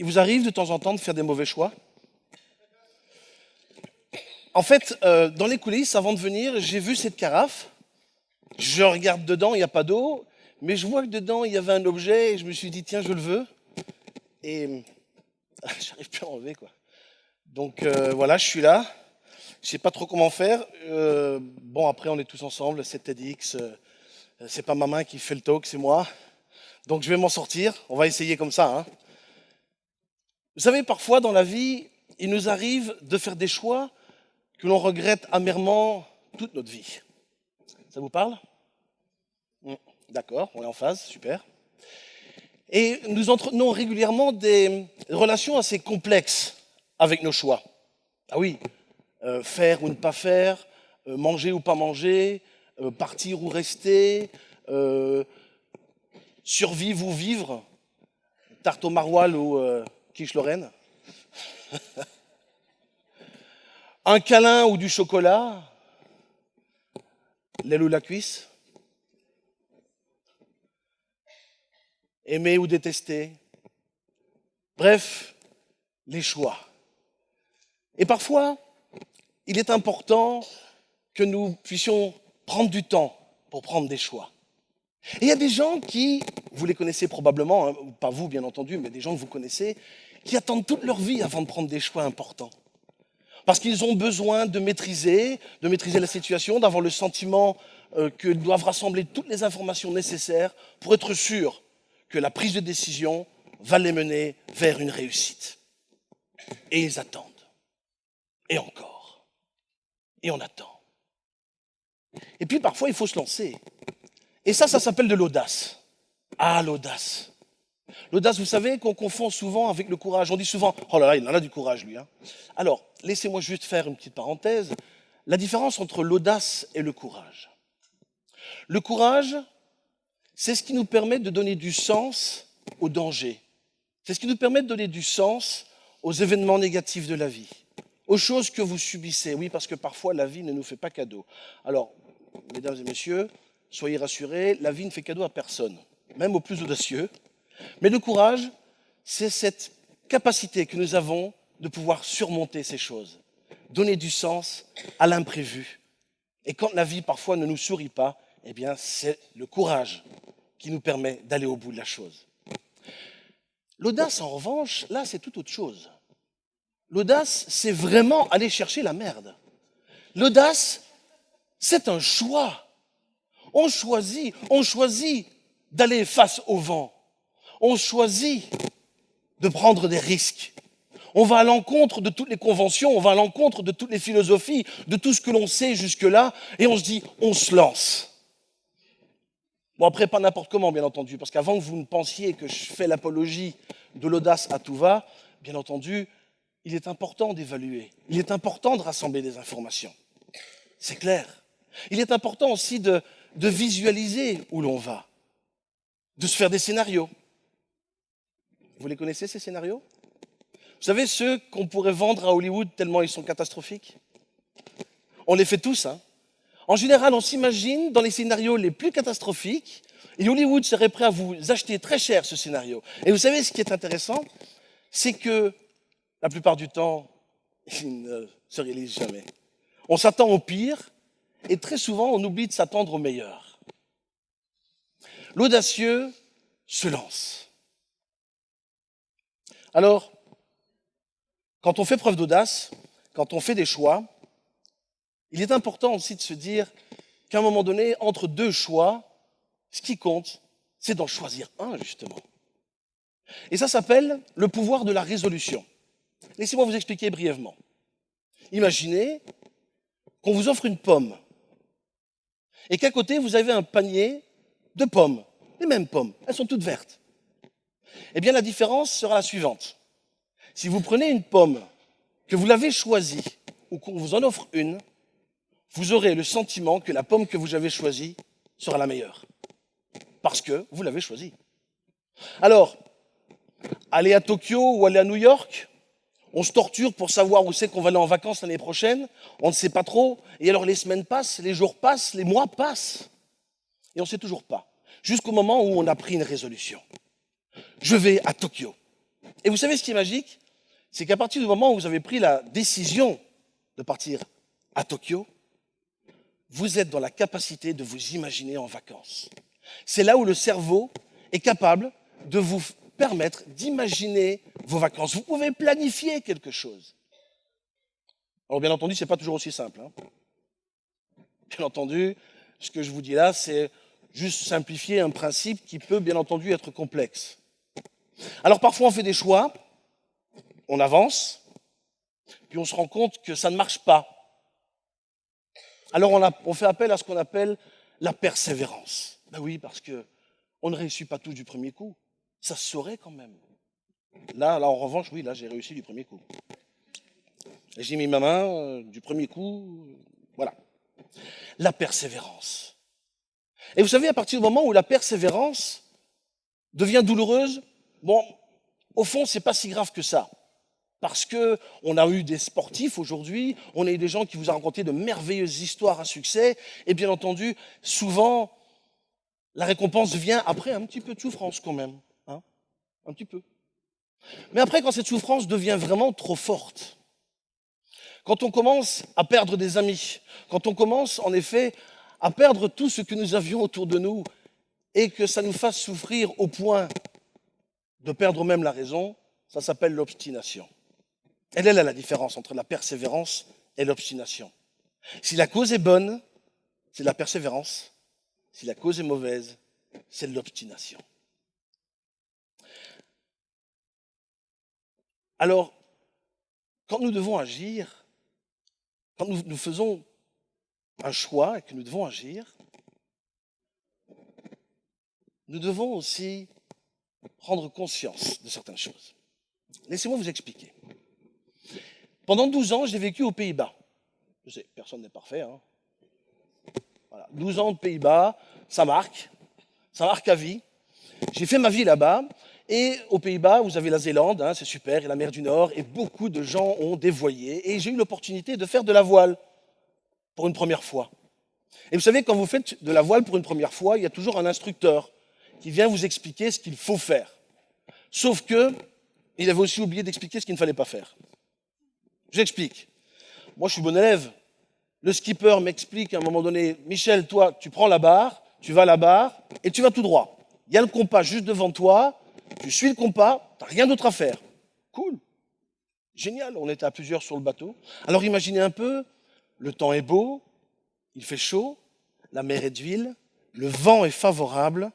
Il vous arrive de temps en temps de faire des mauvais choix? En fait, dans les coulisses, avant de venir, j'ai vu cette carafe. Je regarde dedans, il n'y a pas d'eau, mais je vois que dedans, il y avait un objet et je me suis dit, tiens, je le veux. Et j'arrive plus à enlever, quoi. Donc voilà, je suis là. Je sais pas trop comment faire. Bon, après, on est tous ensemble, c'est TEDx. C'est pas ma main qui fait le talk, c'est moi. Donc je vais m'en sortir. On va essayer comme ça, hein. Vous savez, parfois dans la vie, il nous arrive de faire des choix que l'on regrette amèrement toute notre vie. Ça vous parle? D'accord, on est en phase, super. Et nous entretenons régulièrement des relations assez complexes avec nos choix. Ah oui, faire ou ne pas faire, manger ou pas manger, partir ou rester, survivre ou vivre, tarte au maroilles ou quiche Lorraine. Un câlin ou du chocolat, l'aile ou la cuisse. Aimer ou détester. Bref, les choix. Et parfois, il est important que nous puissions prendre du temps pour prendre des choix. Et il y a des gens qui, vous les connaissez probablement, hein, pas vous bien entendu, mais des gens que vous connaissez, qui attendent toute leur vie avant de prendre des choix importants. Parce qu'ils ont besoin de maîtriser la situation, d'avoir le sentiment qu'ils doivent rassembler toutes les informations nécessaires pour être sûrs que la prise de décision va les mener vers une réussite. Et ils attendent. Et encore. Et on attend. Et puis parfois, il faut se lancer. Et ça s'appelle de l'audace. Ah, l'audace. L'audace, vous savez, qu'on confond souvent avec le courage. On dit souvent, oh là là, il en a du courage, lui. Hein. Alors, laissez-moi juste faire une petite parenthèse. La différence entre l'audace et le courage. Le courage, c'est ce qui nous permet de donner du sens au danger. C'est ce qui nous permet de donner du sens aux événements négatifs de la vie, aux choses que vous subissez. Oui, parce que parfois, la vie ne nous fait pas cadeau. Alors, mesdames et messieurs, soyez rassurés, la vie ne fait cadeau à personne, même aux plus audacieux. Mais le courage, c'est cette capacité que nous avons de pouvoir surmonter ces choses, donner du sens à l'imprévu. Et quand la vie parfois ne nous sourit pas, eh bien c'est le courage qui nous permet d'aller au bout de la chose. L'audace, en revanche, là c'est tout autre chose. L'audace, c'est vraiment aller chercher la merde. L'audace, c'est un choix. On choisit d'aller face au vent. On choisit de prendre des risques. On va à l'encontre de toutes les conventions, on va à l'encontre de toutes les philosophies, de tout ce que l'on sait jusque-là, et on se dit, on se lance. Bon, après, pas n'importe comment, bien entendu, parce qu'avant que vous ne pensiez que je fais l'apologie de l'audace à tout va, bien entendu, il est important d'évaluer, il est important de rassembler des informations. C'est clair. Il est important aussi de visualiser où l'on va, de se faire des scénarios. Vous les connaissez, ces scénarios? Vous savez, ceux qu'on pourrait vendre à Hollywood tellement ils sont catastrophiques? On les fait tous, hein. En général, on s'imagine dans les scénarios les plus catastrophiques, et Hollywood serait prêt à vous acheter très cher ce scénario. Et vous savez, ce qui est intéressant, c'est que la plupart du temps, il ne se réalise jamais. On s'attend au pire, et très souvent, on oublie de s'attendre au meilleur. L'audacieux se lance. Alors, quand on fait preuve d'audace, quand on fait des choix, il est important aussi de se dire qu'à un moment donné, entre deux choix, ce qui compte, c'est d'en choisir un, justement. Et ça s'appelle le pouvoir de la résolution. Laissez-moi vous expliquer brièvement. Imaginez qu'on vous offre une pomme et qu'à côté, vous avez un panier de pommes, les mêmes pommes, elles sont toutes vertes. Eh bien, la différence sera la suivante. Si vous prenez une pomme, que vous l'avez choisie, ou qu'on vous en offre une, vous aurez le sentiment que la pomme que vous avez choisie sera la meilleure. Parce que vous l'avez choisie. Alors, aller à Tokyo ou aller à New York, on se torture pour savoir où c'est qu'on va aller en vacances l'année prochaine, on ne sait pas trop, et alors les semaines passent, les jours passent, les mois passent, et on ne sait toujours pas. Jusqu'au moment où on a pris une résolution. Je vais à Tokyo. Et vous savez ce qui est magique? C'est qu'à partir du moment où vous avez pris la décision de partir à Tokyo, vous êtes dans la capacité de vous imaginer en vacances. C'est là où le cerveau est capable de vous permettre d'imaginer vos vacances. Vous pouvez planifier quelque chose. Alors bien entendu, ce n'est pas toujours aussi simple. Bien entendu, ce que je vous dis là, c'est juste simplifier un principe qui peut bien entendu être complexe. Alors parfois on fait des choix, on avance, puis on se rend compte que ça ne marche pas. Alors on fait appel à ce qu'on appelle la persévérance. Ben oui, parce qu'on ne réussit pas tous du premier coup. Ça se saurait quand même. Là, en revanche, oui, là j'ai réussi du premier coup. J'ai mis ma main du premier coup, voilà. La persévérance. Et vous savez, à partir du moment où la persévérance devient douloureuse, bon, au fond, c'est pas si grave que ça. Parce que on a eu des sportifs aujourd'hui, on a eu des gens qui vous ont raconté de merveilleuses histoires à succès, et bien entendu, souvent, la récompense vient après un petit peu de souffrance quand même. Un petit peu. Mais après, quand cette souffrance devient vraiment trop forte, quand on commence à perdre des amis, quand on commence en effet à perdre tout ce que nous avions autour de nous et que ça nous fasse souffrir au point de perdre même la raison, ça s'appelle l'obstination. Elle est là la différence entre la persévérance et l'obstination. Si la cause est bonne, c'est la persévérance. Si la cause est mauvaise, c'est l'obstination. Alors, quand nous devons agir, quand nous faisons un choix et que nous devons agir, nous devons aussi prendre conscience de certaines choses. Laissez-moi vous expliquer. Pendant 12 ans, j'ai vécu aux Pays-Bas. Je sais, personne n'est parfait. Voilà. 12 ans aux Pays-Bas, ça marque à vie. J'ai fait ma vie là-bas. Et aux Pays-Bas, vous avez la Zélande, c'est super, et la mer du Nord, et beaucoup de gens ont des voiliers. Et j'ai eu l'opportunité de faire de la voile pour une première fois. Et vous savez, quand vous faites de la voile pour une première fois, il y a toujours un instructeur qui vient vous expliquer ce qu'il faut faire. Sauf que, il avait aussi oublié d'expliquer ce qu'il ne fallait pas faire. J'explique. Moi, je suis bon élève. Le skipper m'explique à un moment donné, Michel, toi, tu prends la barre, tu vas à la barre, et tu vas tout droit. Il y a le compas juste devant toi, tu suis le compas, tu n'as rien d'autre à faire. Cool. Génial, on était à plusieurs sur le bateau. Alors imaginez un peu, le temps est beau, il fait chaud, la mer est d'huile, le vent est favorable,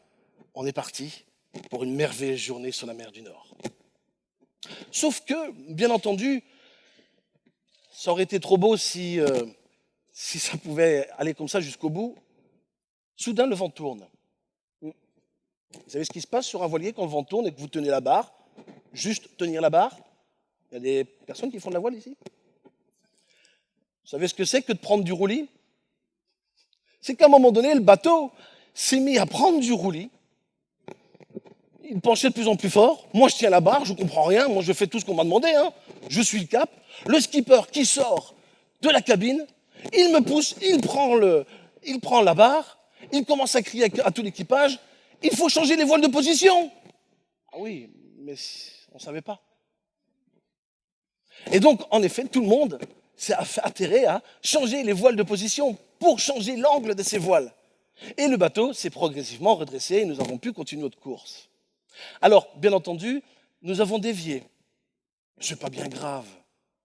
on est parti pour une merveilleuse journée sur la mer du Nord. Sauf que, bien entendu, ça aurait été trop beau si ça pouvait aller comme ça jusqu'au bout. Soudain, le vent tourne. Vous savez ce qui se passe sur un voilier quand le vent tourne et que vous tenez la barre? Juste tenir la barre? Il y a des personnes qui font de la voile ici? Vous savez ce que c'est que de prendre du roulis? C'est qu'à un moment donné, le bateau s'est mis à prendre du roulis. Il penchait de plus en plus fort. Moi, je tiens la barre, je ne comprends rien. Moi, je fais tout ce qu'on m'a demandé. Je suis le cap. Le skipper qui sort de la cabine, il me pousse, il prend la barre, il commence à crier à tout l'équipage, il faut changer les voiles de position. Ah oui, mais on ne savait pas. Et donc, en effet, tout le monde s'est atterré à changer les voiles de position pour changer l'angle de ces voiles. Et le bateau s'est progressivement redressé et nous avons pu continuer notre course. Alors, bien entendu, nous avons dévié. Ce n'est pas bien grave.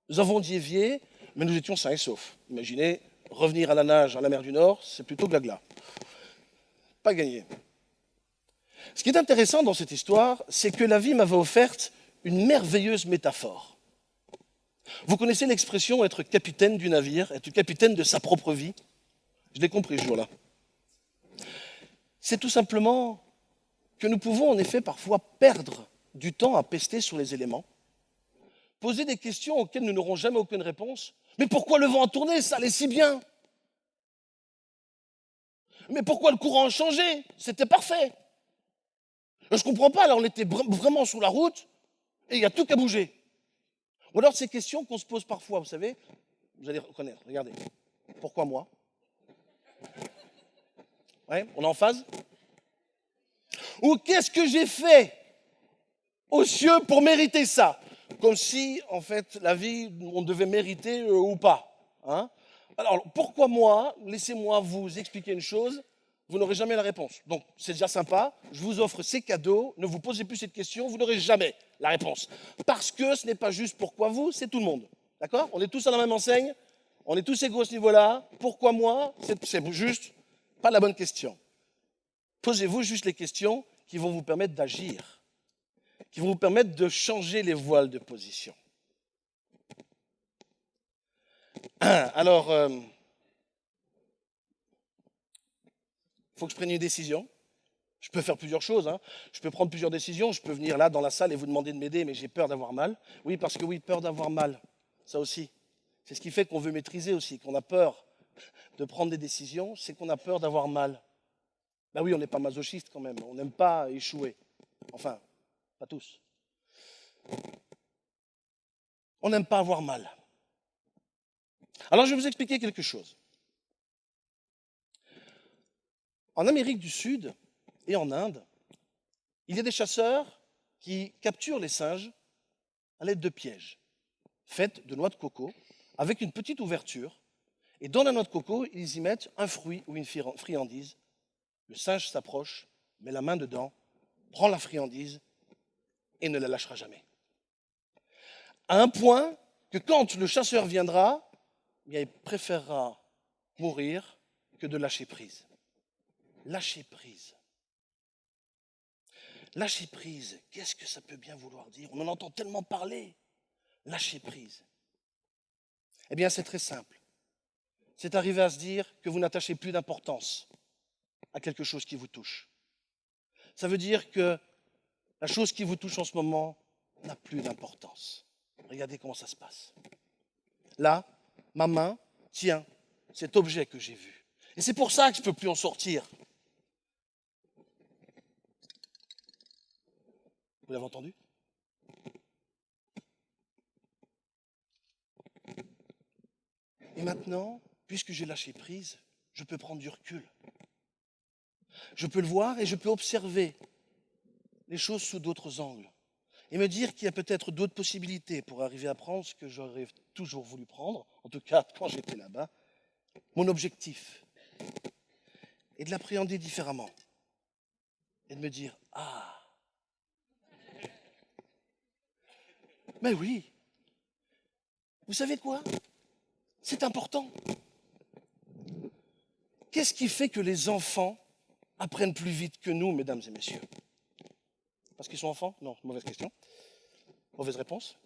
Nous avons dévié, mais nous étions sains et saufs. Imaginez, revenir à la nage à la mer du Nord, c'est plutôt glagla. Pas gagné. Ce qui est intéressant dans cette histoire, c'est que la vie m'avait offert une merveilleuse métaphore. Vous connaissez l'expression être capitaine du navire, être capitaine de sa propre vie? Je l'ai compris ce jour-là. C'est tout simplement que nous pouvons en effet parfois perdre du temps à pester sur les éléments, poser des questions auxquelles nous n'aurons jamais aucune réponse. Mais pourquoi le vent a tourné? Ça allait si bien. Mais pourquoi le courant a changé? C'était parfait. Je ne comprends pas, là on était vraiment sur la route et il y a tout qu'à bouger. Ou alors ces questions qu'on se pose parfois, vous savez, vous allez reconnaître, regardez. Pourquoi moi? Ouais, on est en phase? Ou qu'est-ce que j'ai fait aux cieux pour mériter ça. Comme si, en fait, la vie, on devait mériter ou pas. Hein. Alors, pourquoi moi? Laissez-moi vous expliquer une chose. Vous n'aurez jamais la réponse. Donc, c'est déjà sympa. Je vous offre ces cadeaux. Ne vous posez plus cette question. Vous n'aurez jamais la réponse. Parce que ce n'est pas juste pourquoi vous, c'est tout le monde. D'accord? On est tous à la même enseigne. On est tous égaux à ce niveau-là. Pourquoi moi? C'est juste pas la bonne question. Posez-vous juste les questions qui vont vous permettre d'agir, qui vont vous permettre de changer les voiles de position. Alors, il faut que je prenne une décision. Je peux faire plusieurs choses. Hein. Je peux prendre plusieurs décisions. Je peux venir là dans la salle et vous demander de m'aider, mais j'ai peur d'avoir mal. Oui, parce que oui, peur d'avoir mal. Ça aussi. C'est ce qui fait qu'on veut maîtriser aussi, qu'on a peur de prendre des décisions, c'est qu'on a peur d'avoir mal. Ben oui, on n'est pas masochiste quand même. On n'aime pas échouer. Enfin, pas tous. On n'aime pas avoir mal. Alors, je vais vous expliquer quelque chose. En Amérique du Sud et en Inde, il y a des chasseurs qui capturent les singes à l'aide de pièges, faits de noix de coco, avec une petite ouverture. Et dans la noix de coco, ils y mettent un fruit ou une friandise. Le singe s'approche, met la main dedans, prend la friandise et ne la lâchera jamais. À un point que quand le chasseur viendra, il préférera mourir que de lâcher prise. Lâcher prise. Lâcher prise, qu'est-ce que ça peut bien vouloir dire? On en entend tellement parler. Lâcher prise. Eh bien, c'est très simple. C'est arriver à se dire que vous n'attachez plus d'importance à quelque chose qui vous touche. Ça veut dire que la chose qui vous touche en ce moment n'a plus d'importance. Regardez comment ça se passe. Là, ma main tient cet objet que j'ai vu. Et c'est pour ça que je ne peux plus en sortir. Vous l'avez entendu? Et maintenant, puisque j'ai lâché prise, je peux prendre du recul. Je peux le voir et je peux observer les choses sous d'autres angles. Et me dire qu'il y a peut-être d'autres possibilités pour arriver à prendre ce que j'aurais toujours voulu prendre, en tout cas quand j'étais là-bas, mon objectif. Et de l'appréhender différemment. Et de me dire, ah, mais oui, vous savez quoi? C'est important. Qu'est-ce qui fait que les enfants apprennent plus vite que nous, mesdames et messieurs? Parce qu'ils sont enfants? Non, mauvaise question. Mauvaise réponse.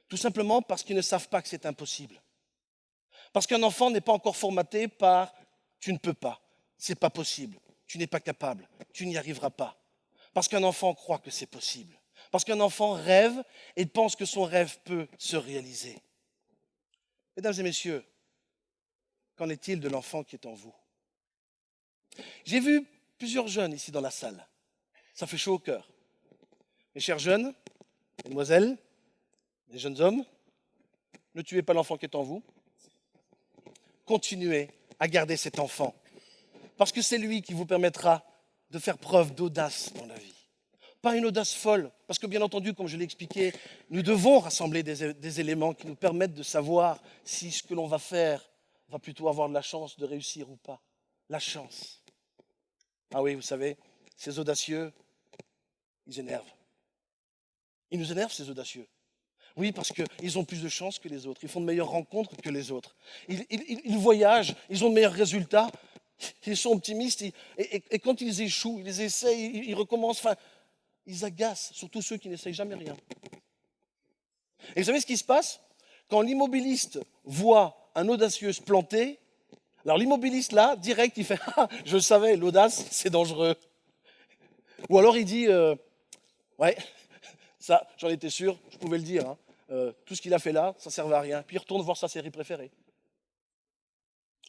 Tout simplement parce qu'ils ne savent pas que c'est impossible. Parce qu'un enfant n'est pas encore formaté par tu ne peux pas, c'est pas possible, tu n'es pas capable, tu n'y arriveras pas. Parce qu'un enfant croit que c'est possible. Parce qu'un enfant rêve et pense que son rêve peut se réaliser. Mesdames et messieurs, qu'en est-il de l'enfant qui est en vous? J'ai vu plusieurs jeunes ici dans la salle. Ça fait chaud au cœur. Mes chers jeunes, mesdemoiselles, les jeunes hommes, ne tuez pas l'enfant qui est en vous. Continuez à garder cet enfant. Parce que c'est lui qui vous permettra de faire preuve d'audace dans la vie. Pas une audace folle, parce que bien entendu, comme je l'ai expliqué, nous devons rassembler des éléments qui nous permettent de savoir si ce que l'on va faire va plutôt avoir de la chance de réussir ou pas. La chance. Ah oui, vous savez, ces audacieux, ils énervent. Ils nous énervent, ces audacieux. Oui, parce qu'ils ont plus de chance que les autres, ils font de meilleures rencontres que les autres. Ils voyagent, ils ont de meilleurs résultats, ils sont optimistes, et quand ils échouent, ils essayent, ils recommencent, enfin, ils agacent, surtout ceux qui n'essayent jamais rien. Et vous savez ce qui se passe? Quand l'immobiliste voit un audacieux se planter, alors l'immobiliste là, direct, il fait « Ah, je savais, l'audace, c'est dangereux ». Ou alors il dit ouais, ça, j'en étais sûr, je pouvais le dire. Hein. Tout ce qu'il a fait là, ça ne servait à rien. Puis il retourne voir sa série préférée.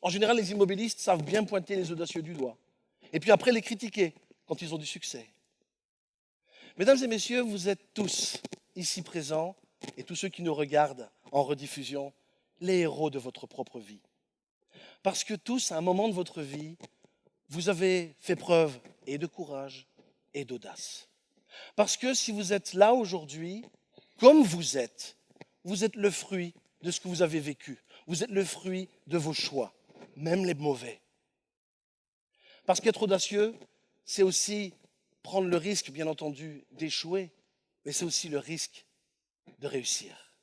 En général, les immobilistes savent bien pointer les audacieux du doigt. Et puis après, les critiquer quand ils ont du succès. Mesdames et messieurs, vous êtes tous ici présents, et tous ceux qui nous regardent en rediffusion, les héros de votre propre vie. Parce que tous, à un moment de votre vie, vous avez fait preuve et de courage et d'audace. Parce que si vous êtes là aujourd'hui, comme vous êtes le fruit de ce que vous avez vécu. Vous êtes le fruit de vos choix, même les mauvais. Parce qu'être audacieux, c'est aussi prendre le risque, bien entendu, d'échouer, mais c'est aussi le risque de réussir.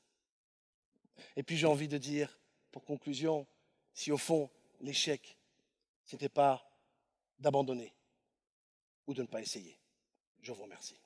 Et puis j'ai envie de dire, pour conclusion, si au fond, l'échec, ce n'était pas d'abandonner ou de ne pas essayer. Je vous remercie.